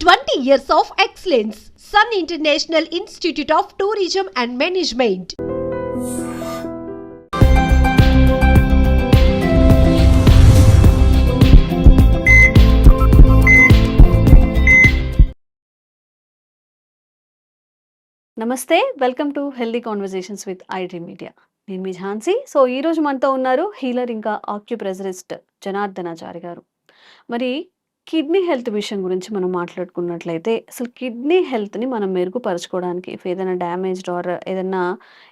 20 years of excellence. Sun International Institute of Tourism and Management. నమస్తే, welcome to healthy conversations with IT media. నేను మీ Jhansi. So ఈరోజు మనతో ఉన్నారు healer ఇంకా ఆక్యుప్రెజరిస్ట్ జనార్దనాచారి గారు. మరి కిడ్నీ హెల్త్ విషయం గురించి మనం మాట్లాడుకున్నట్లయితే, అసలు కిడ్నీ హెల్త్ని మనం మెరుగుపరచుకోవడానికి ఏదైనా డ్యామేజ్డ్ ఆర్ ఏదైనా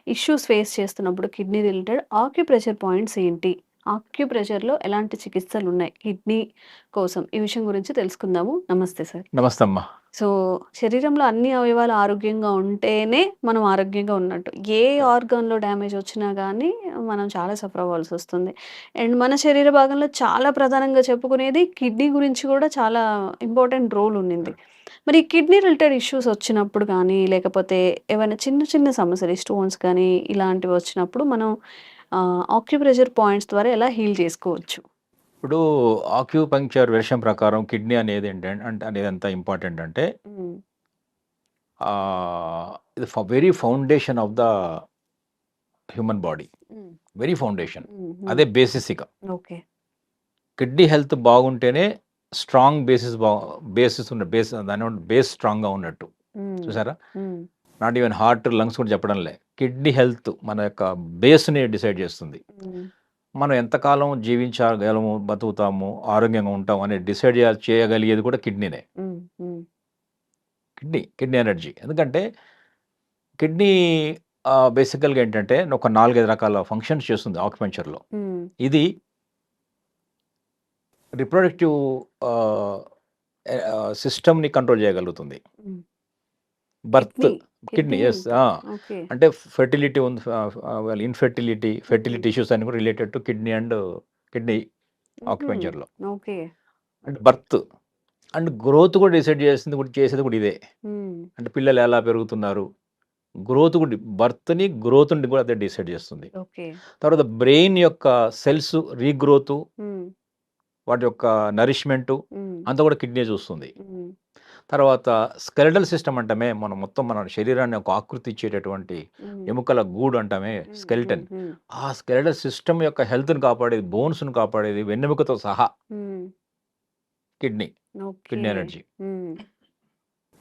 ఇష్యూస్ ఫేస్ చేస్తున్నప్పుడు కిడ్నీ రిలేటెడ్ ఆక్యుప్రెషర్ పాయింట్స్ ఏంటి, ఆక్యుప్రెషర్లో ఎలాంటి చికిత్సలు ఉన్నాయి కిడ్నీ కోసం, ఈ విషయం గురించి తెలుసుకుందాము. నమస్తే సార్. నమస్తే అమ్మా. సో శరీరంలో అన్ని అవయవాలు ఆరోగ్యంగా ఉంటేనే మనం ఆరోగ్యంగా ఉన్నట్టు. ఏ ఆర్గాన్‌లో డ్యామేజ్ వచ్చినా గానీ మనం చాలా సఫర్ అవ్వాల్సి వస్తుంది. అండ్ మన శరీర భాగంలో చాలా ప్రధానంగా చెప్పుకునేది కిడ్నీ గురించి కూడా చాలా ఇంపార్టెంట్ రోల్ ఉండింది. మరి కిడ్నీ రిలేటెడ్ ఇష్యూస్ వచ్చినప్పుడు కానీ, లేకపోతే ఏవైనా చిన్న చిన్న సమస్యలు స్టోన్స్ కానీ ఇలాంటివి వచ్చినప్పుడు మనం ఆక్యుప్రెషర్ పాయింట్స్ ద్వారా ఎలా హీల్ చేసుకోవచ్చు? ఇప్పుడు ఆక్యుపంక్చర్ వెర్షన్ ప్రకారం కిడ్నీ అనేది అనేది ఎంత ఇంపార్టెంట్ అంటే హ్మ్. ఇది very foundation of the human body, hmm. Very foundation. హ్మ్. అదే బేసిస్. ఇక ఓకే. కిడ్నీ హెల్త్ బాగుంటేనే స్ట్రాంగ్ బేసిస్ ఉన్న దాని బేస్ స్ట్రాంగ్గా ఉన్నట్టు. హ్మ్. చూసారా? హ్మ్. నాట్ ఈవెన్ హార్ట్, లంగ్స్ కూడా చెప్పడంలే. కిడ్నీ హెల్త్ మన యొక్క బేస్ని డిసైడ్ చేస్తుంది. హ్మ్. మనం ఎంతకాలం జీవించగలము, బతుకుతాము, ఆరోగ్యంగా ఉంటాం అనేది డిసైడ్ చేయగలిగేది కూడా కిడ్నీనే. హ్మ్. హ్మ్. Kidney energy. ఎందుకంటే కిడ్నీ బేసికల్గా ఏంటంటే ఒక 4-5 రకాల ఫంక్షన్స్ చేస్తుంది ఆక్యుపంక్చర్లో. హ్మ్. ఇది రిప్రొడక్టివ్ సిస్టమ్ని కంట్రోల్ చేయగలుగుతుంది. Hmm. Birth kidney kidney yes. Health. Okay. అంటే ఫెర్టిలిటీ ఉంది, ఇన్ఫెర్టిలిటీ, ఫెర్టిలిటీ హుహు. ఇష్యూస్ అన్ని కూడా related to kidney and kidney హుహు. ఆక్యుపంక్చర్లో. ఓకే. అంటే బర్త్ అండ్ గ్రోత్ కూడా డిసైడ్ చేసేది కూడా ఇదే. హ్మ్. అంటే పిల్లలు ఎలా పెరుగుతున్నారు, గ్రోత్ కూడా బర్త్ని గ్రోత్ని కూడా అదే డిసైడ్ చేస్తుంది. ఓకే. తర్వాత బ్రెయిన్ యొక్క సెల్స్ రీగ్రోత్, హ్మ్. వాటి యొక్క నరిష్మెంటు హ్మ్. అంతా కూడా కిడ్నీ చూస్తుంది. హ్మ్. తర్వాత స్కెలెటల్ సిస్టమ్ అంటామే, మన శరీరాన్ని ఒక ఆకృతి ఇచ్చేటటువంటి హ్మ్. ఎముకల గూడు అంటామే హ్మ్. స్కెలిటన్. హ్మ్. ఆ స్కెలెటల్ సిస్టమ్ యొక్క హెల్త్ని కాపాడేది, బోన్స్ని కాపాడేది, వెన్నెముకతో సహా హ్మ్. Kidney okay. ఎనర్జీ. హ్మ్.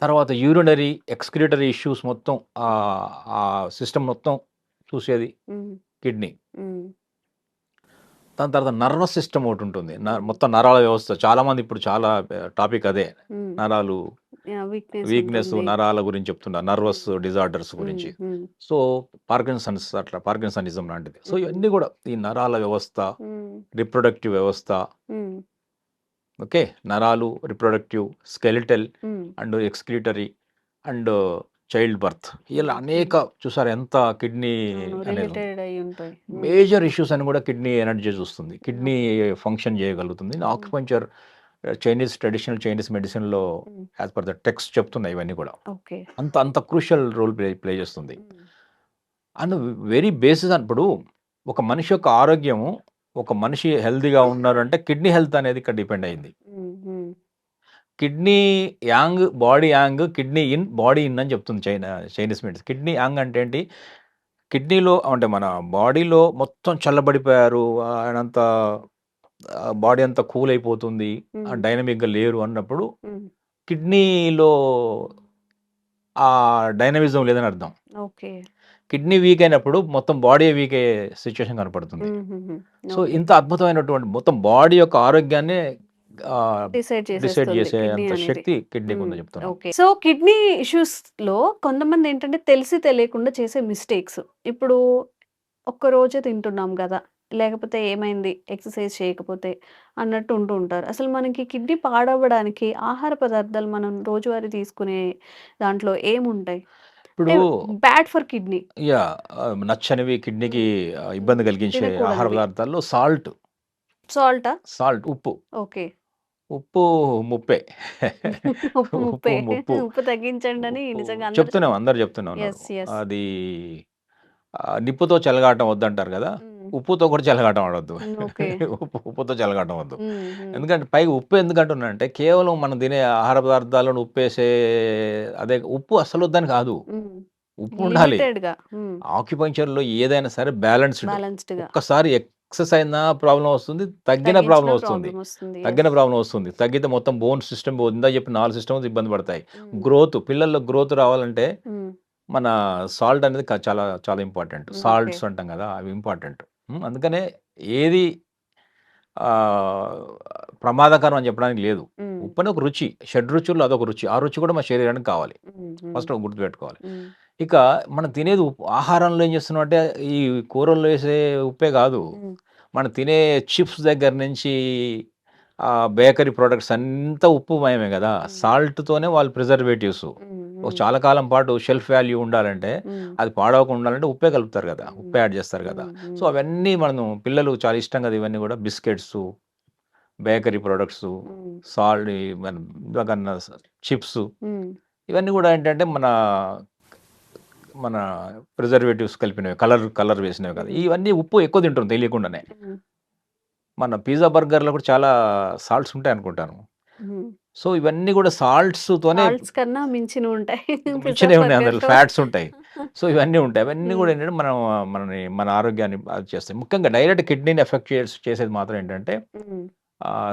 తర్వాత యూరినరీ, ఎక్స్క్రిటరీ ఇష్యూస్ మొత్తం ఆ సిస్టమ్ మొత్తం చూసేది హ్మ్. కిడ్నీ. హ్మ్. దాని తర్వాత నర్వస్ సిస్టమ్ ఒకటి ఉంటుంది. మొత్తం నరాల వ్యవస్థ. చాలామంది ఇప్పుడు చాలా టాపిక్ అదే. హ్మ్. నరాలు యాహ్! వీక్‌నెస్, ఉంటుంది. నరాల గురించి చెప్తున్నారు. నర్వస్ హ్మ్. డిజార్డర్స్ హ్మ్. గురించి. హ్మ్. సో, పార్కిన్సనిజం లాంటిది. సో, హ్మ్. ఇవన్నీ కూడా ఈ నరాల వ్యవస్థ, హ్మ్. రిప్రొడక్టివ్ వ్యవస్థ, హ్మ్. ఓకే. నరాలు, రిప్రొడక్టివ్, స్కెలిటల్ హ్మ్. And excretory and child birth, ఇలా ఓకే. అనేక చూసారు ఎంత కిడ్నీ అవును. అనేది ఉంది. రిలేటెడ్ అయ్యి ఉంటాయి. హ్మ్. మేజర్ ఇష్యూస్ అని కూడా కిడ్నీ ఎనర్జీ చూస్తుంది. Kidney okay. ఫంక్షన్ చేయగలుగుతుంది. హ్మ్. ఆక్యుపంక్చర్ ట్రెడిషనల్ చైనీస్ మెడిసిన్‌లో హ్మ్. యాజ్ పర్ ద టెక్స్ట్ చెప్తున్నాయి ఇవన్నీ కూడా. ఓకే. అంత క్రూషియల్ రోల్ ప్లే చేస్తుంది. హ్మ్. అండ్ వెరీ బేసిస్ ఇప్పుడు ఒక మనిషి యొక్క ఆరోగ్యము, ఒక మనిషి హెల్తీగా ఉన్నారంటే కిడ్నీ హెల్త్ అనేది ఇక్కడ డిపెండ్ అయింది. Hmm. Hmm. Kidney body yang, kidney yin, body yin అని చెప్తుంది చైనీస్ మెడిసిన్. కిడ్నీ యాంగ్ అంటే ఏంటి? కిడ్నీలో అంటే మన బాడీలో మొత్తం చల్లబడిపోయారు, ఆయనంతా బాడీ అంతా కూల్ అయిపోతుంది, హ్మ్. డైనమిక్‌గా లేరు అన్నప్పుడు హ్మ్. కిడ్నీలో ఆ డైనమిజం లేదని అర్థం. ఓకే. కిడ్నీ వీక్ అయినప్పుడు మొత్తం బాడీ వీక్ అయ్యే సిట్యుయేషన్ కనపడుతుంది. హుహుహు. So, okay. ఇంత అద్భుతమైనటువంటి మొత్తం బాడీ యొక్క ఆరోగ్యాన్నే ఆహ్, డిసైడ్ డిసైడ్ చేసేస్తుంది కిడ్నీ చేసేంత అనేది. శక్తి కిడ్నీకి హ్మ్. ఉందని చెప్తున్నాం. ఓకే. సో, కిడ్నీ ఇష్యూస్‌లో కొంతమందేంటంటే తెలిసి తెలియకుండా చేసే మిస్టేక్స్. ఇప్పుడు ఒక్కరోజే తింటున్నాం గదా! లేకపోతే ఏమైంది ఎక్సర్‌సైజ్ చేయకపోతే అన్నట్టు ఉంటూ ఉంటారు. అసలు మనకి కిడ్నీ పాడవ్వడానికి ఆహార పదార్థాలు మనం రోజువారీ తీసుకునే దాంట్లో ఏముంటాయి? ఇప్పుడు అంటే బ్యాడ్ ఫర్ కిడ్నీ. నచ్చనివి, కిడ్నీకి హ్మ్. హ్మ్. ఇబ్బంది కలిగించే ఆహార తినకూడనివి. పదార్థాల్లో సాల్టా? ఉప్పు. ఓకే. ఉప్పు ముప్పే. ఉప్పు ఉప్పు ముప్పే. ముప్పు. ఉప్పు తగ్గించండని ఉప్పు నిజంగా అందరూ అందరూ చెప్తూనే ఉన్నారు. యెస్. యెస్. అది నిప్పుతో చెలగాటం వద్దంటారు కదా! హ్మ్. ఉప్పుతో కూడా చెలగాటం ఆడొద్దు. ఓకే. ఉప్పుతో చెలగాటం వద్దు. హ్మ్. హ్మ్. ఎందుకంటే పైగా ఉప్పు ఎందుకంటున్నానంటే కేవలం మనం తినే ఆహార పదార్థాలను ఉప్పేసే అదే ఉప్పు అస్సలొద్దని కాదు. హ్మ్. ఉప్పు ఉండాలి. లిమిటెడ్‌గా. ఆక్యుపంక్చర్‌లో ఏదైనా సరే బ్యాలెన్స్‌డ్. బ్యాలెన్స్‌డ్‌గా. ఒక్కసారి ఎక్సెస్ అయినా ప్రాబ్లమ్ వస్తుంది. తగ్గించినా ప్రాబ్లమ్ వస్తుంది. తగ్గిన ప్రాబ్లమ్ వస్తుంది. తగ్గితే మొత్తం బోన్ సిస్టమ్ ఇందాక చెప్పిన 4 సిస్టమ్స్ ఇబ్బంది పడతాయి. హ్మ్. పిల్లల్లో గ్రోత్ రావాలంటే హ్మ్. మన సాల్ట్ అనేది చాలా చాలా ఇంపార్టెంట్. ఓకే. సాల్ట్స్ అంటాం కదా! అవి ఇంపార్టెంట్. అందుకనే ఏది ఆహ్, ప్రమాదకరం అని చెప్పడానికి లేదు. హ్మ్. ఉప్పు అని ఒక రుచి. షడ్‌రుచుల్లో అదొక రుచి. ఆ రుచి కూడా మన శరీరానికి కావాలి. హ్మ్. హ్మ్. ఫస్ట్ గుర్తుపెట్టుకోవాలి. హ్మ్. ఇక మనం తినేది ఉప్పు. ఆహారంలో ఏం చేస్తున్నామంటే ఈ కూరల్లో ఏసే ఉప్పే కాదు. హ్మ్. మనం తినే చిప్స్ దగ్గర నుంచి బేకరీ ప్రొడక్ట్స్ అంతా ఉప్పుమయమే కదా! హ్మ్. సాల్ట్‌తోనే వాళ్ళు ప్రిజర్వేటివ్స్. హ్మ్. ఒక హ్మ్. చాలా కాలం పాటు షెల్ఫ్ వాల్యూ ఉండాలంటే హ్మ్. అది పాడవకుండా ఉండాలంటే ఉప్పే కలుపుతారు కదా! హ్మ్. ఉప్పే యాడ్ చేస్తారు కదా! హ్మ్. సో, హ్మ్. అవన్నీ మనం పిల్లలు చాలా ఇష్టం కదా! ఇవన్నీ కూడా బిస్కెట్సు, బేకరీ ప్రొడక్ట్సు, హ్మ్. సాల్ట్ మన ఇందాకన్న చిప్సు హ్మ్. ఇవన్నీ కూడా ఏంటంటే మన ప్రిజర్వేటివ్స్ కలిపినవి. కలర్ వేసినవి కదా! హ్మ్. ఇవన్నీ ఉప్పు ఎక్కువ తింటున్నాం తెలియకుండానే. హ్మ్. మన పిజ్జా, బర్గర్‌లో కూడా చాలా సాల్ట్స్ ఉంటాయనుకుంటాను. హ్మ్. సో, ఇవన్నీ కూడా సాల్ట్స్‌తోనే సాల్ట్స్ కన్నా మించినుంటాయి పిజ్జా, మించినవి ఉన్నాయి అందులో బర్గర్‌లో. ఫ్యాట్స్ ఉంటాయి. సో, ఇవన్నీ ఉంటాయి. అవన్నీ హ్మ్. కూడా ఏంటంటే మన ఆరోగ్యాన్ని అది చేస్తాయి. ముఖ్యంగా డైరెక్ట్ కిడ్నీని ఎఫెక్ట్ చేసేది మాత్రం ఏంటంటే హ్మ్.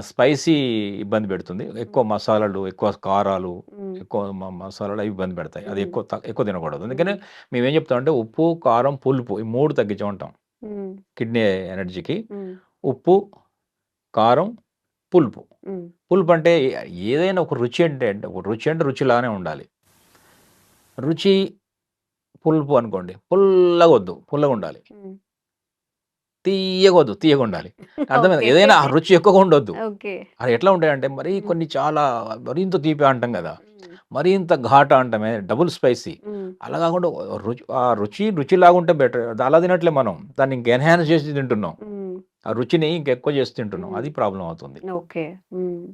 స్పైసీ ఇబ్బంది పెడుతుంది. ఎక్కువ హ్మ్. మసాలాలు, ఎక్కువ కారాలు, హ్మ్. ఎక్కువ మసాలాలు అవి ఇబ్బంది పెడతాయి. అది హ్మ్. ఎక్కువ తినకూడదు. అందుకనే హ్మ్. మేమేం చెప్తామంటే ఉప్పు, కారం, పులుపు ఈ 3 తగ్గించమంటాం. హ్మ్. కిడ్నీ ఎనర్జీకి. హ్మ్. ఉప్పు, కారం, పులుపు. హ్మ్. పులుపు అంటే ఏదైనా ఒక రుచి ఒక రుచి అంటే రుచిలానే ఉండాలి. రుచి పులుపు అనుకోండి. పుల్లగొద్దు. పుల్లగుండాలి. హ్మ్. తియ్యగొద్దు. తియ్యగుండాలి. అర్థమైందా? ఓకే. ఏదైనా ఆ రుచి ఎక్కువగా ఉండొద్దు. ఓకే. అది ఎట్లా ఉంటాయంటే మరీ హ్మ్. కొన్ని చాలా మరింత తీపి అంటాం గదా! హ్మ్. మరింత ఘాటా అంటామే డబుల్ స్పైసీ. హ్మ్. అలా కాకుండా రుచిలాగుంటే బెటర్. అలా తినట్లే మనం. దాన్ని ఇంక ఎన్హాన్స్ చేసి తింటున్నాం. హ్మ్. ఆ రుచిని ఇంకెక్కువ చేసి తింటున్నాం. హ్మ్. అది ప్రాబ్లమ్ అవుతుంది. ఓకే. హ్మ్.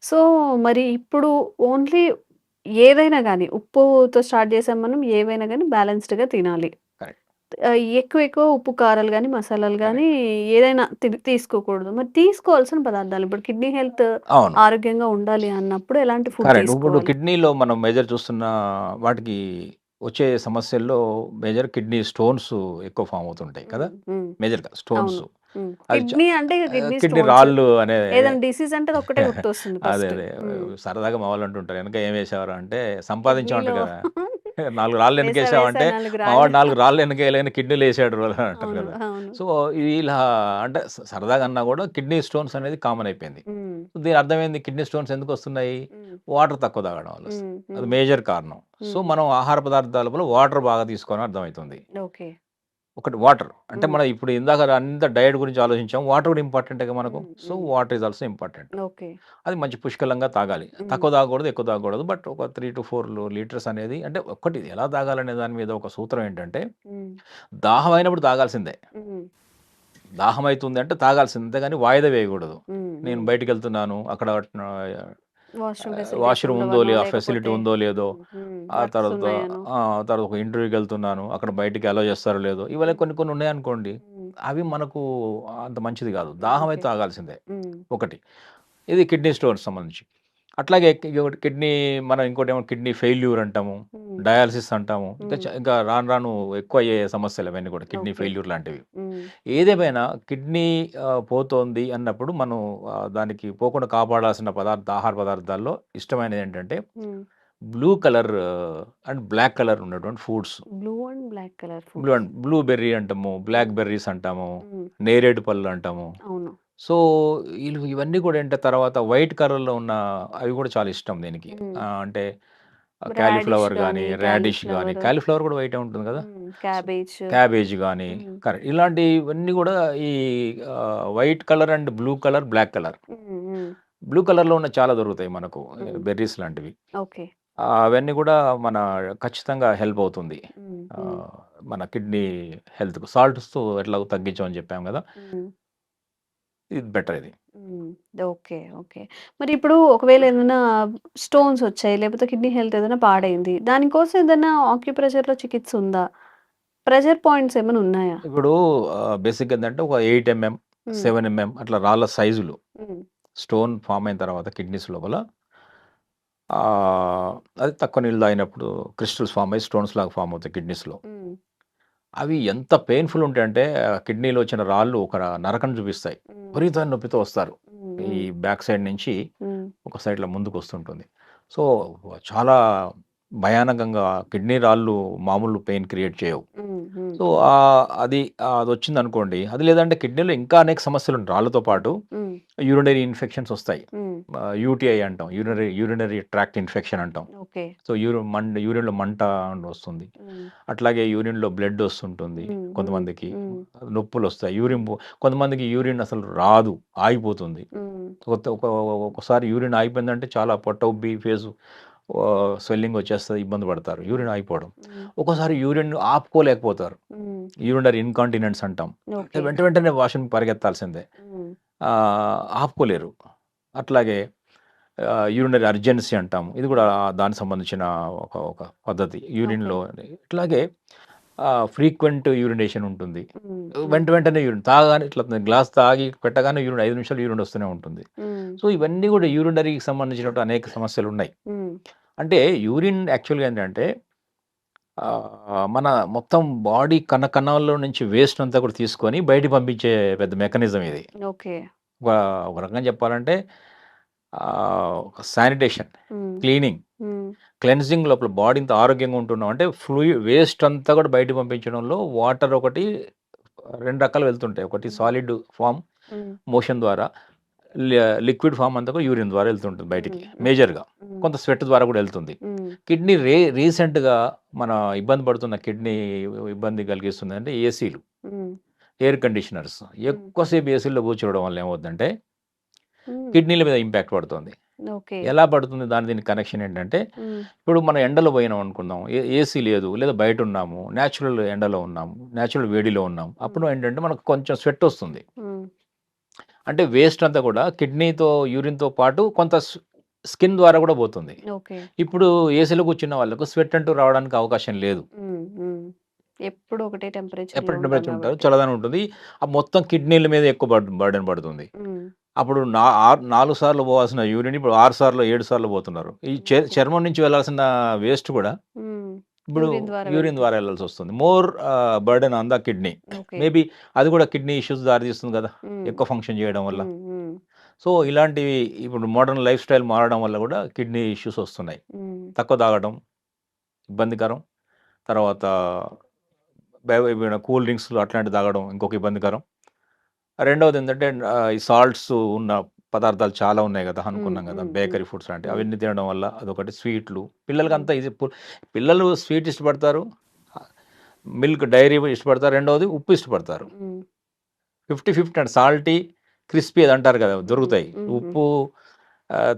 సో, మరి ఇప్పుడు ఓన్లీ ఏదైనా గాని ఉప్పుతో స్టార్ట్ చేసాం మనం. ఏవైనా గాని బ్యాలెన్స్‌డ్‌గా తినాలి. కరెక్ట్. ఎక్కువ ఎక్కువ ఉప్పు, కారాలు గాని, మసాలాలు గాని కరెక్ట్. ఏదైనా తీసుకోకూడదు. మరి తీసుకోవాల్సిన పదార్థాలు ఇప్పుడు కిడ్నీ హెల్త్ అవును. ఆరోగ్యంగా ఉండాలి అన్నప్పుడు ఎలాంటి ఫుడ్ కరెక్ట్. ఇప్పుడు తీసుకోవాలి? కిడ్నీలో మనం మేజర్ చూస్తున్న వాటికి వచ్చే సమస్యల్లో మేజర్ కిడ్నీ స్టోన్స్ ఎక్కువ ఫార్మ్ అవుతుంటాయి కదా! హ్మ్. హ్మ్. మేజర్‌గా స్టోన్స్. అవును. హ్మ్. అది కిడ్నీ అంటే ఇక కిడ్నీ కిడ్నీ స్టోన్స్. రాళ్ళు అనే ఏదైనా డిసీజ్ అంటే అదొక్కటే గుర్తొస్తుంది అదే. ఫస్ట్. అదే. హ్మ్. సరదాగా మా వాళ్ళు అంటుంటారు. "ఎనక ఏం వేసావురా" అంటే కిడ్నీలో సంపాదించామంటారు కదా! 4 రాళ్ళు వేసా వేసా ఎనకేసావంటే, 4 మా రాళ్ళు. వాడు 4 రాళ్ళు ఎనకేయలేని కిడ్నీలేసాడు రా అంటారు అవును. కదా! అవును. సో, ఇలా అంటే సరదాగా అన్నా కూడా కిడ్నీ స్టోన్స్ అనేది కామన్ అయిపోయింది. హ్మ్. సో, దీని అర్థం ఏంది? కిడ్నీ స్టోన్స్ ఎందుకొస్తున్నాయి? హ్మ్. వాటర్ తక్కువ తాగడం వల్ల వస్తాయి. హ్మ్. అది హ్మ్. మేజర్ కారణం. సో, హ్మ్. మనం ఆహార పదార్థాలలో వాటర్ బాగా తీసుకోవాలని అర్థమైతుంది. ఓకే. ఒకటి వాటర్. అంటే హ్మ్. మనం ఇప్పుడు ఇందాక అంతా డైట్ గురించి ఆలోచించాం. వాటర్ కూడా ఇంపార్టెంటేగా మనకు. హ్మ్. సో, హ్మ్. Water is also important. Okay. అది మంచి పుష్కలంగా తాగాలి. హ్మ్. తక్కువ తాగకూడదు, ఎక్కువ తాగకూడదు. బట్ ఒక 3-4 లీటర్స్ అనేది అంటే ఒక్కటి ఎలా తాగాలనే దాని మీద ఒక సూత్రం ఏంటంటే, హ్మ్. దాహమైనప్పుడు తాగాల్సిందే. హ్మ్. దాహమైతుంది అంటే తాగాల్సిందే. అంతేగాని వాయిదా వేయకూడదు. హ్మ్. నేను హ్మ్. బయటికెళ్తున్నాను. అక్కడ వాష్‌రూమ్ ఫెసిలిటీస్ వాష్‌రూమ్ ఉందో ఉండవనో ఫెసిలిటీ లేకపోతే ఉందో లేదో, హ్మ్. హ్మ్. ఆ వర్క్స్ తర్వాత ఉన్నాయనో. తర్వాత ఒక ఇంటర్వ్యూకెళ్తున్నాను. అక్కడ బయటికి అలో చేస్తారో లేదో, ఇవన్నీ హ్మ్. కొన్ని కొన్ని ఉన్నాయనుకోండి. హ్మ్. అవి మనకు అంత మంచిది కాదు. దాహమైతే ఓకే. తాగాల్సిందే. హ్మ్. ఒకటి. ఇది కిడ్నీ స్టోన్స్ సంబంధించి. అట్లాగే ఇంకొకటి మనం ఇంకోటేమో కిడ్నీ ఫెయిల్యూర్ అంటాము. హ్మ్. డయాలిసిస్ అంటాము. హ్మ్. ఇంకా రాను రాను ఎక్కువయ్యే సమస్యలు అవన్నీ కూడా కిడ్నీ ఓకే. ఫెయిల్యూర్ లాంటివి. హ్మ్. ఏదేమైనా కిడ్నీ పోతోంది అన్నప్పుడు మనం దానికి పోకుండా కాపాడాల్సిన ఆహార పదార్థాల్లో ఇష్టమైనదేంటంటే హ్మ్. Blue colour and black colour ఉన్నటువంటి foods. Blue and black colour foods. Blueberry అంటాము, బ్లాక్ హ్మ్. బెర్రీస్ అంటాము, హ్మ్. నేరేడు పళ్ళు అంటాము. అవును. సో, ఇవన్నీ కూడా ఏంటే తర్వాత వైట్ కలర్‌లో ఉన్న అవి కూడా చాలా ఇష్టం దీనికి. హ్మ్. అంటే రాడిష్ కాలీఫ్లవర్ గాని, గాని, రాడిష్ గాని, కాలీఫ్లవర్. కాలీఫ్లవర్ కూడా వైటే ఉంటుంది కదా! హ్మ్. So, cabbage. క్యాబేజ్ గాని హ్మ్. కరెక్ట్. ఇలాంటివన్నీ కూడా ఈ white colour and blue colour, black colour. Hmm. Hmm. Blue కలర్‌లో ఉన్న చాలా దొరుకుతాయి మనకు హ్మ్. బెర్రీస్ లాంటివి. ఓకే. అవన్నీ కూడా మన ఖచ్చితంగా హెల్ప్ అవుతుంది. హ్మ్. హ్మ్. ఆహ్, మన కిడ్నీ హెల్త్‌కు. సాల్ట్స్ ఎట్లాగో తగ్గించమని చెప్పాం గదా! హ్మ్. ఇది బెటర్ ఇది. హ్మ్. ఓకే. ఓకే. మరి ఇప్పుడు ఒకవేళ ఏదైనా స్టోన్స్ వచ్చాయి, లేకపోతే కిడ్నీ హెల్త్ ఏదైనా పాడైంది. దానికోసం ఏదైనా ఆక్యుప్రెషర్‌లో చికిత్స ఉందా? ప్రెషర్ పాయింట్స్ ఏమైనా ఉన్నాయా? ఇప్పుడు బేసిక్‌గా ఏందంటే ఒక 8 ఎంఎం, హ్మ్. 7 ఎంఎం అట్లా రాళ్ళ సైజులు హ్మ్. స్టోన్ ఫార్మ్ అయిన తర్వాత కిడ్నీస్ లోపల అది తక్కువ నీళ్ళు తాగినప్పుడు క్రిస్టల్స్ ఫార్మ్ అయ్యి స్టోన్స్ లాగా ఫార్మ్ అవుతాయి కిడ్నీస్‌లో. హ్మ్. అవి ఎంత పెయిన్‌ఫుల్ ఉంటాయంటే కిడ్నీలో వచ్చిన రాళ్ళు ఒక నరకం చూపిస్తాయి. హ్మ్. విపరీతమైన నొప్పితో వస్తారు. హ్మ్. ఈ హ్మ్. బ్యాక్ సైడ్ నుంచి హ్మ్. ఒక సైడ్‌లో ముందుకొస్తుంటుంది. సో, చాలా భయానకంగా కిడ్నీ రాళ్ళు మామూలు పెయిన్ క్రియేట్ చేయవు. హ్మ్. హ్మ్. సో, అది అదొచ్చిందనుకోండి, అది లేదంటే కిడ్నీలో ఇంకా అనేక సమస్యలుంటాయి. రాళ్ళతో పాటు హ్మ్. యూరినరీ ఇన్ఫెక్షన్స్ ఒస్తాయి. హ్మ్. యూటీఐ అంటాం. యూరినరీ ట్రాక్ట్ ఇన్ఫెక్షన్ అంటాం. ఓకే. సో, యూరిన్‌లో మంట వస్తుంది. హ్మ్. అట్లాగే యూరిన్‌లో బ్లడ్ ఒస్తుంటుంది హ్మ్. హ్మ్. కొంతమందికి. హ్మ్. నొప్పులొస్తాయి. కొంతమందికి యూరిన్ అసలు రాదు. ఆగిపోతుంది. హ్మ్. ఒక్కోసారి యూరిన్ ఆగిపోయిందంటే చాలా పొట్ట ఉబ్బి ఫేసు స్వెల్లింగ్ వచ్చేస్తది. ఇబ్బంది పడతారు. యూరిన్ ఆగిపోవడం. హ్మ్. ఒక్కోసారి యూరిన్ ఆపుకోలేకపోతారు. హ్మ్. యూరినరీ ఇన్‌కాంటినెన్స్ అంటాం. అంటే ఓకే. వెంటనే వాష్‌రూమ్‌కి పరిగెత్తాల్సిందే. హ్మ్. ఆపుకోలేరు. అట్లాగే యూరినరీ అర్జెన్సీ అంటాము. ఇది కూడా దానికి సంబంధించిన ఒక పద్ధతి. ఓకే. యూరిన్‌లో ఇట్లాగే ఫ్రీక్వెంట్ యూరినేషన్ ఉంటుంది. హ్మ్. హ్మ్. వెంటనే యూరిన్ తాగగానే ఇట్లా గ్లాస్ తాగి పెట్టగానే 5 నిమిషాలు యూరిన్ వస్తూనే ఉంటుంది. హ్మ్. సో, ఇవన్నీ కూడా యూరినరీకి సంబంధించినటువంటి అనేక సమస్యలున్నాయి. హ్మ్. అంటే యూరిన్ యాక్చువల్‌గా ఏంటంటే మన మొత్తం బాడీ కణాల్లో నుంచి వేస్ట్ అంతా కూడా తీసుకొని బయటికి పంపించే పెద్ద మెకానిజం ఇది. ఓకే. ఒక ఒక రకంగా చెప్పాలంటే ఒక శానిటేషన్, హ్మ్. క్లీనింగ్, హ్మ్. క్లెన్జింగ్ లోపల బాడీ ఇంత ఆరోగ్యంగా ఉంటున్నాం అంటే వేస్ట్ అంతా కూడా బయటకి పంపించడంలో వాటర్ ఒకటి 2 రకాలు వెళ్తుంటాయి. ఒకటి హ్మ్. సాలిడ్ ఫార్మ్ హ్మ్. మోషన్ ద్వారా, లి లిక్విడ్ ఫార్మ్ అంతా కూడా యూరిన్ ద్వారా వెళ్తుంటుంది బయటికి హ్మ్. హ్మ్. మేజర్‌గా. హ్మ్. కొంత స్వెట్ ద్వారా కూడా వెళ్తుంది. హ్మ్. కిడ్నీ రీసెంట్‌గా మన ఇబ్బంది పడుతున్న కిడ్నీ ఇబ్బంది కలిగిస్తుంది అంటే ఏసీలు, హ్మ్. Air conditioners. హ్మ్. ఎక్కువసేపు ఏసీలో కూర్చోవడం వల్ల ఏమవుద్దంటే హ్మ్. కిడ్నీల మీద ఇంపాక్ట్ పడుతుంది. ఓకే. ఎలా పడుతుంది దీనికి కనెక్షన్ ఏంటంటే, హ్మ్. ఇప్పుడు మనం ఎండలో పోయినాం అనుకుందాం. ఏసీ లేదు లేదా బయటున్నాము. నేచురల్ ఎండలో ఉన్నాము. నేచురల్ వేడిలో ఉన్నాం. హ్మ్. అప్పుడు ఏంటంటే మనకు కొంచెం స్వెట్ వస్తుంది. హ్మ్. అంటే వేస్ట్ అంతా కూడా కిడ్నీతో, యూరిన్‌తో పాటు కొంత స్కిన్ ద్వారా కూడా పోతుంది. ఓకే. ఇప్పుడు ఏసీలో కూర్చున్న వాళ్ళకు స్వెట్ అంటూ రావడానికి అవకాశం లేదు. హ్మ్. హ్మ్. ఎప్పుడు ఒకటే టెంపరేచర్‌లో ఎప్పుడు ఉంటాం టెంపరేచర్ ఉంటారు. గాబట్టి. చల్లదనం ఉంటుంది. ఆ మొత్తం కిడ్నీల మీద ఎక్కువ బర్డెన్ పడుతుంది. హ్మ్. అప్పుడు 4 సార్లు పోవాల్సిన యూరిన్ ఇప్పుడు 6 సార్లు, 7 సార్లు పోతున్నారు. ఈ ఓకే. చర్మం నుంచి వెళ్ళాల్సిన వేస్ట్ కూడా హ్మ్. ఇప్పుడు యూరిన్ ద్వారా యూరిన్ ద్వారా వెళ్తుంది. వెళ్ళాల్సొస్తుంది. More burden on the kidney. Okay. Maybe అది కూడా కిడ్నీ ఇష్యూస్ దారితీస్తుంది కదా! హ్మ్. ఎక్కువ ఫంక్షన్ చేయడం వల్ల. హ్మ్. హ్మ్. సో, ఇలాంటివి ఇప్పుడు మోడర్న్ లైఫ్ స్టైల్ మారడం వల్ల కూడా కిడ్నీ ఇష్యూస్ వస్తున్నాయి. హ్మ్. తక్కువ తాగడం ఇబ్బందికరం. తర్వాత కూల్ డ్రింక్స్ అట్లాంటివి తాగడం ఇంకొక ఇబ్బందికరం. రెండోదేంటంటే ఈ సాల్ట్స్ ఉన్న పదార్థాలు చాలా ఉన్నాయి గదా! హ్మ్. అనుకున్నాం గదా! హ్మ్. హ్మ్. బేకరీ ఫుడ్స్ లాంటివి. హ్మ్. అవన్నీ తినడం వల్ల అదొకటి స్వీట్లు. హ్మ్. పిల్లలకంతా ఈజీ పిల్లలు స్వీట్ ఇష్టపడతారు. మిల్క్ డైరీ ఇష్టపడతారు. రెండోది ఉప్పు ఇష్టపడతారు. హ్మ్. 50, 50 అండి. సాల్టీ, క్రిస్పీ అది అంటారు గదా! హ్మ్. దొరుకుతాయి. హుహు. ఉప్పు,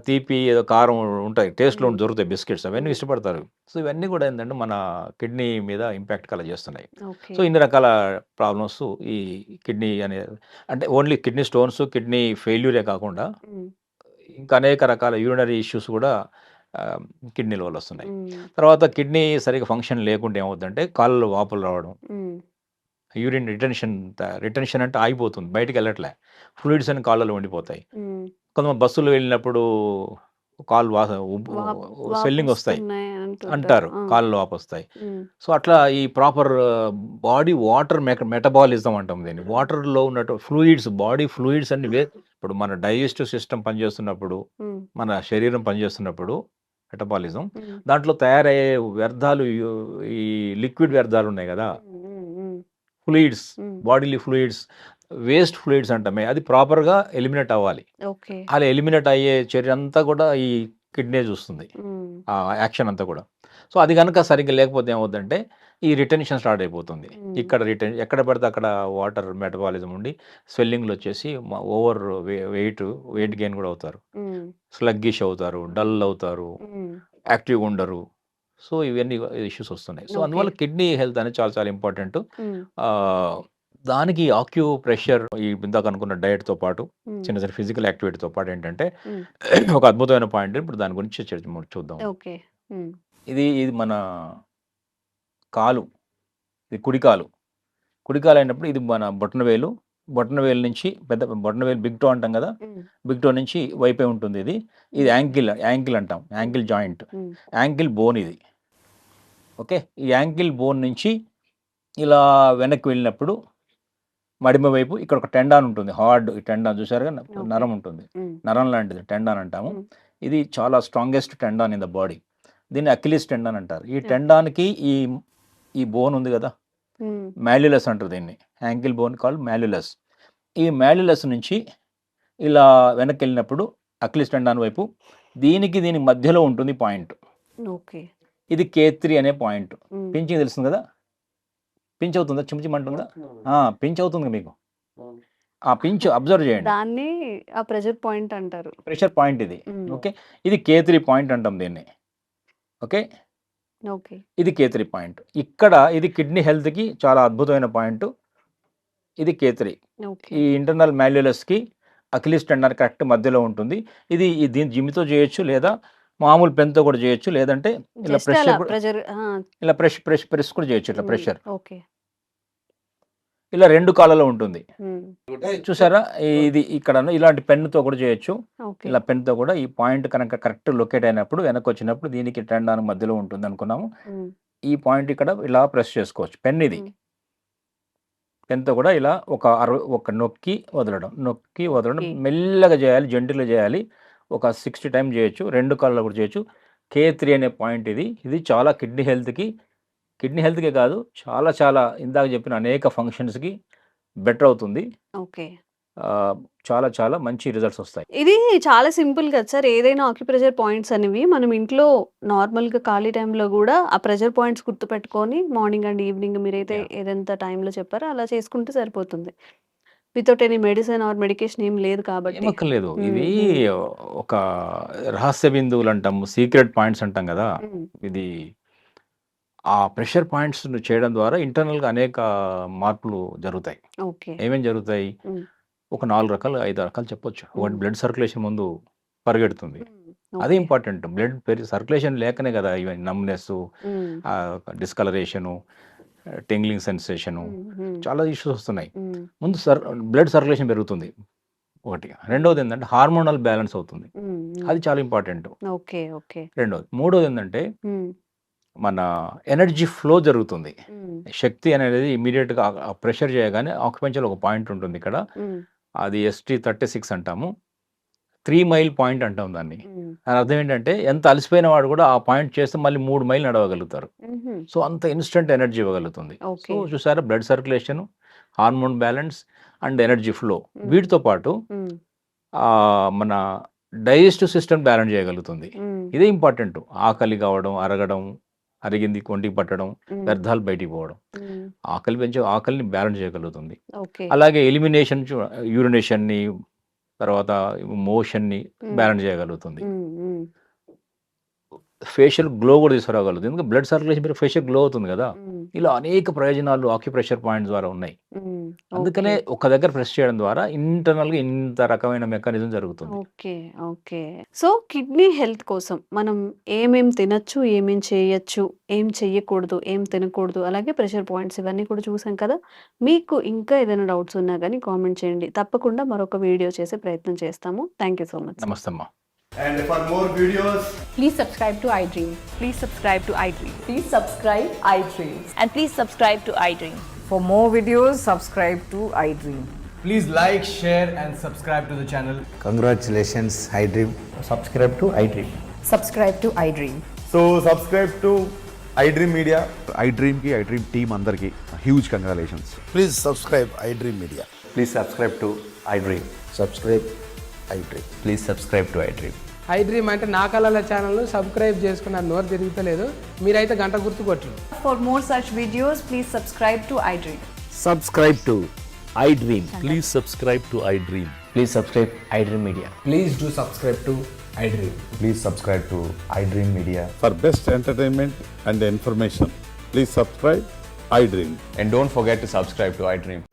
తీపి ఏదో కారం ఉంటాయి. టేస్ట్‌లో హ్మ్. దొరుకుతాయి బిస్కిట్స్ అవన్నీ హ్మ్. ఇష్టపడతారు. సో, ఇవన్నీ గూడా ఏందంటే మన కిడ్నీ మీద ఇంపాక్ట్ కలగజేస్తున్నాయి. ఓకే. సో, ఇన్ని రకాల ప్రాబ్లమ్స్ ఈ కిడ్నీ అనే అంటే ఓన్లీ కిడ్నీ స్టోన్స్, కిడ్నీ ఫెయిల్యూరే కాకుండా హ్మ్. ఇంకా అనేక రకాల యూరినరీ ఇష్యూస్ గూడా ఆహ్, కిడ్నీల వల్ల వస్తున్నాయి. హ్మ్. తర్వాత కిడ్నీ సరిగ్గా ఫంక్షన్ లేకుంటే ఏమవుద్దంటే కాళ్ళలో వాపులు రావడం, హ్మ్. యూరిన్ రిటెన్షన్ అంటే ఆగిపోతుంది. బయటికెళ్ళట్లే. ఫ్లూయిడ్స్ అన్ని కాళ్ళలో ఉండిపోతాయి. హ్మ్. కొంతమంది బస్సులో వెళ్ళినప్పుడు కాళ్ళు స్వెల్లింగ్ వస్తాయి వాపొస్తున్నాయి అంటుంటారు. అంటారు. ఆ! కాళ్ళలో వాపొస్తాయి. హ్మ్. సో, అట్లా ఈ ప్రాపర్ బాడీ వాటర్ మెటబాలిజం అంటాం దీన్ని. హ్మ్. వాటర్‌లో ఉన్నటు ఫ్లూయిడ్స్ బాడీ ఫ్లూయిడ్స్ అన్ని ఇప్పుడు మన డైజెస్టివ్ సిస్టమ్ పనిచేస్తున్నప్పుడు, హ్మ్. మన శరీరం పనిచేస్తున్నప్పుడు మెటబాలిజం హ్మ్. దాంట్లో తయారయ్యే వ్యర్థాలు ఈ లిక్విడ్ వ్యర్థాలు ఉన్నాయి గదా! హ్మ్. హ్మ్. హ్మ్. ఫ్లూయిడ్స్, హ్మ్. బాడీలీ ఫ్లూయిడ్స్, వేస్ట్ ఫ్లూయిడ్స్ అంటామే. అది ప్రాపర్‌గా ఎలిమినేట్ అవ్వాలి. ఓకే. అలా ఎలిమినేట్ అయ్యే చర్యంతా కూడా ఈ కిడ్నీ చూస్తుంది. హ్మ్. ఆ యాక్షన్ అంతా కూడా. సో, అది గనక సరిగ్గా లేకపోతే ఏమవుద్దంటే, ఈ రిటెన్షన్ స్టార్ట్ అయిపోతుంది. హ్మ్. ఇక్కడ ఎక్కడ పడితే అక్కడ వాటర్ మెటబాలిజం ఉండి స్వెల్లింగ్‌లొచ్చేసి ఓవర్ వెయిట్ గెయిన్ కూడా అవుతారు. హ్మ్. స్లగ్గిష్ అవుతారు, డల్ అవుతారు, హ్మ్. యాక్టివ్‌గా ఉండరు. సో, ఇవన్నీ ఇష్యూస్ వస్తున్నాయి. So, okay. అందువల్ల కిడ్నీ హెల్త్ అనేది చాలా చాలా ఇంపార్టెంట్. హ్మ్. ఆహ్, దానికి ప్రెషర్ ఇందాక అనుకున్న డయట్‌తో పాటు హ్మ్. చిన్న చిన్న ఫిజికల్ యాక్టివిటీతో పాటు ఏంటంటే హ్మ్. ఒక అద్భుతమైన పాయింట్ ఇప్పుడు దాని గురించి చూద్దాం. ఓకే. హ్మ్. ఇది మన కాలు ఇది కుడికాలు అయినప్పుడు ఇది మన బొటనవేలు నుంచి పెద్ద బొటనవేలు బిగ్ టో అంటాం కదా, బిగ్ టో నుంచి వైపే ఉంటుంది. ఇది యాంకిల్ అంటాం, యాంకిల్ జాయింట్, యాంకిల్ బోన్ ఇది. ఓకే, ఈ యాంకిల్ బోన్ నుంచి ఇలా వెనక్కి వెళ్ళినప్పుడు మడిమ వైపు ఇక్కడ ఒక టెండాన్ ఉంటుంది, హార్డ్ టెండాన్ చూసారుగా, నరం ఉంటుంది, నరం లాంటిది టెండాన్ అంటాము. ఇది చాలా strongest tendon in the body. దీన్ని అకిలిస్ టెండాన్ అంటారు. ఈ టెండాన్కి ఈ బోన్ ఉంది కదా, మాల్యులస్ అంటారు దీన్ని, యాంకిల్ బోన్ కాల్డ్ మాల్యులస్. ఈ మాల్యులస్ నుంచి ఇలా వెనక్కి వెళ్ళినప్పుడు అకిలిస్ టెండాన్ వైపు దీని మధ్యలో ఉంటుంది పాయింట్. ఓకే, ఇది K3 అనే పాయింట్. పించింగ్ తెలుస్తుంది కదా, పించ్ అవుతుందా, చిమ్మంటుందా? పించ్ అవుతుంది మీకు. ఆ పించ్ అబ్జర్వ్ చేయండి, దాన్ని ఆ ప్రెషర్ పాయింట్ అంటారు, ప్రెషర్ పాయింట్ ఇది. ఓకే, ఇది K3 పాయింట్ అంటాం దీన్ని. ఓకే, ఇది K3 పాయింట్. ఇక్కడ ఇది కిడ్నీ హెల్త్కి చాలా అద్భుతమైన పాయింట్. ఇది K3. ఈ ఇంటర్నల్ మాల్యులస్కి అకిలిస్ టెండాన్ కరెక్ట్ మధ్యలో ఉంటుంది. ఇది దీని జిమ్తో చేయొచ్చు, లేదా మామూలు పెన్తో కూడా చేయొచ్చు, లేదంటే ఇలా ఇలా ప్రెస్ కూడా చేయొచ్చు. ఇట్లా ప్రెషర్ ఇలా 2 కాళ్ళలో ఉంటుంది చూసారా. ఇది ఇక్కడ ఇలాంటి పెన్నుతో కూడా చేయొచ్చు. ఇలా పెన్తో కూడా ఈ పాయింట్ కనుక కరెక్ట్ లొకేట్ అయినప్పుడు వెనక్కి వచ్చినప్పుడు దీనికి టెండాన్ మధ్యలో ఉంటుంది అనుకున్నాము. ఈ పాయింట్ ఇక్కడ ఇలా ప్రెస్ చేసుకోవచ్చు. పెన్ ఇది, పెన్తో కూడా ఇలా ఒక నొక్కి వదలడం మెల్లగా చేయాలి, జెంటిల్గా చేయాలి. ఒక 60 టైం చేయొచ్చు, 2 కాళ్ళలో కూడా చేయొచ్చు. K3 అనే పాయింట్ ఇది చాలా కిడ్నీ హెల్త్కే కాదు, చాలా ఇందాక చెప్పిన అనేక ఫంక్షన్స్కి బెటర్ అవుతుంది. ఓకే, చాలా మంచి రిజల్ట్స్ వస్తాయి. ఇది చాలా సింపుల్ కదా సార్. ఏదైనా ఆక్యుప్రెషర్ పాయింట్స్ అనేవి మనం ఇంట్లో నార్మల్గా ఖాళీ టైంలో కూడా ఆ ప్రెషర్ పాయింట్స్ గుర్తుపెట్టుకొని మార్నింగ్ అండ్ ఈవినింగ్ మీరైతే ఏదైతే టైంలో చెప్పారో అలా చేసుకుంటే సరిపోతుంది. Without any medicine or medication ఏం లేదు కాబట్టి. లేదు, ఇవి ఒక రహస్య బిందువులు అంటాం, సీక్రెట్ పాయింట్స్ అంటాం కదా. ఇది ఆ ప్రెషర్ పాయింట్స్ చేయడం ద్వారా ఇంటర్నల్గా అనేక మార్పులు జరుగుతాయి. ఏమేమి జరుగుతాయి? ఒక 4 రకాలు 5 రకాలు చెప్పొచ్చు. ఒకటి బ్లడ్ సర్క్యులేషన్ ముందు పరిగెడుతుంది, అదే ఇంపార్టెంట్. బ్లడ్ సర్క్యులేషన్ లేకనే కదా ఇవన్నీ నమ్నెస్, డిస్కలరేషను, టింగ్లింగ్ సెన్సేషను, చాలా ఇష్యూస్ వస్తున్నాయి. ముందు బ్లడ్ సర్క్యులేషన్ పెరుగుతుంది ఒకటి. రెండోది ఏంటంటే హార్మోనల్ బ్యాలెన్స్ అవుతుంది, అది చాలా ఇంపార్టెంట్. రెండోది. మూడోది ఏంటంటే మన ఎనర్జీ ఫ్లో జరుగుతుంది. శక్తి అనేది ఇమీడియట్గా ప్రెషర్ చేయగానే ఆక్యుపెన్షియల్ ఒక పాయింట్ ఉంటుంది ఇక్కడ, అది ST36 అంటాము. 3 మైల్ పాయింట్ అంటాం దాన్ని. దాని అర్థం ఏంటంటే ఎంత అలసిపోయిన వాడు కూడా ఆ పాయింట్ చేస్తే మళ్ళీ 3 మైల్ నడవగలుగుతారు. సో అంత ఇన్స్టెంట్ ఎనర్జీ ఇవ్వగలుగుతుంది. సో చూసారా, blood circulation, hormone balance and energy flow, వీటితో పాటు మన డైజెస్టివ్ సిస్టమ్ బ్యాలెన్స్ చేయగలుగుతుంది. ఇదే ఇంపార్టెంట్. ఆకలి కావడం, అరిగింది కొంటికి పట్టడం, వ్యర్థాలు బయటికి పోవడం, ఆకలిని బ్యాలెన్స్ చేయగలుగుతుంది. అలాగే ఎలిమినేషన్, యూరినేషన్ని, తర్వాత మోషన్ని బ్యాలెన్స్ చేయగలుగుతుంది. ఫేషియల్ గ్లో కూడా తీసుకురాగలుగుతుంది, ఎందుకంటే బ్లడ్ సర్క్యులేషన్ మీరు ఫేషియల్ గ్లో అవుతుంది కదా. ఇలా అనేక ప్రయోజనాలు ఆక్యుప్రెషర్ పాయింట్ ద్వారా ఉన్నాయి. అందుకనే ఒక దగ్గర ప్రెస్ చేయడం ద్వారా ఇంటర్నల్గా ఇంత రకమైన మెకానిజం జరుగుతుంది. ఓకే. సో కిడ్నీ హెల్త్ కోసం మనం ఏమేం తినచ్చు, ఏమేం చేయొచ్చు, ఏం చెయ్యకూడదు, ఏం తినకూడదు, అలాగే ప్రెషర్ పాయింట్స్ ఇవన్నీ కూడా చూసాం కదా. మీకు ఇంకా ఏదైనా డౌట్స్ ఉన్నా కానీ కామెంట్ చేయండి, తప్పకుండా మరొక వీడియో చేసే ప్రయత్నం చేస్తాము. Thank you so much. నమస్తే అమ్మా. And for more videos, please subscribe to iDream. Please subscribe to iDream. Please subscribe iDream. And please subscribe to iDream. For more videos, subscribe to iDream. please like, share and subscribe to the channel. Congratulations, iDream. Subscribe to iDream. Subscribe to iDream. So subscribe to iDream Media. iDream team andarki huge congratulations. Please subscribe iDream Media. Please subscribe to iDream. Subscribe iDream. Please subscribe to iDream. iDream అంటే నా కళల ఛానల్ను subscribe చేసుకున్న నోరు తిరుగుతలేదు, మీరైతే గంట గుర్తు కొట్టండి. For more such videos, please subscribe to iDream. Subscribe to iDream. Please subscribe to iDream. Please subscribe iDream Media. Please do subscribe to iDream. Please subscribe to iDream Media. For best entertainment and information, please subscribe iDream. And don't forget to subscribe to iDream.